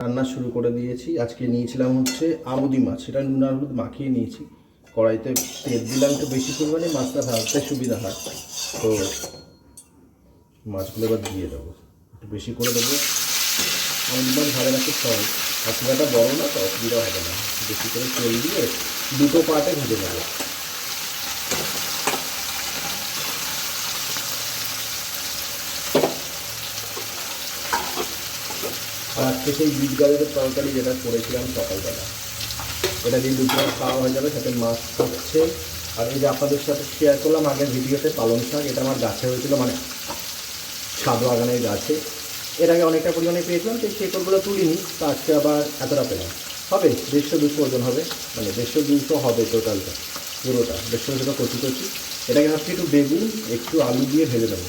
রান্না শুরু করে দিয়েছি। আজকে নিয়েছিলাম হচ্ছে আমুদি মাছ, সেটা নুন আর হলুদ মাখিয়ে নিয়েছি। কড়াইতে তেল দিলাম একটু বেশি পরিমাণে, মাছটা ভাজতে সুবিধা হয়। তো মাছগুলো এবার দিয়ে দেবো, একটু বেশি করে দেবো। আমুদি মাছ ভাজা খুব সহজ, অসুবিধাটা বড় না, তো অসুবিধা হবে না। বেশি করে তেল দিয়ে দুটো পার্টে ভেজে নেবো। আর আজকে সেই বিট গাজরের তরকারি যেটা করেছিলাম সকালবেলা, এটা দিয়ে দুপুরে খাওয়া হয়ে যাবে, সাথে মাছ থাকছে। আর এই যে আপনাদের সাথে শেয়ার করলাম আগের ভিডিওতে পালং শাক, এটা আমার গাছে হয়েছিল, মানে ছাদ বাগানের গাছে। এর আগে অনেকটা পরিমাণে পেয়েছিলাম, সেই শেকড়গুলো তুলিনি, তো আজকে আবার এতটা পেলাম। হবে 150-200 ওজন হবে, মানে 150-200 হবে টোটালটা, পুরোটা 150-200 কচি কচি। এটাকে ভাবছি একটু বেগুন একটু আলু দিয়ে ভেজে দেবো।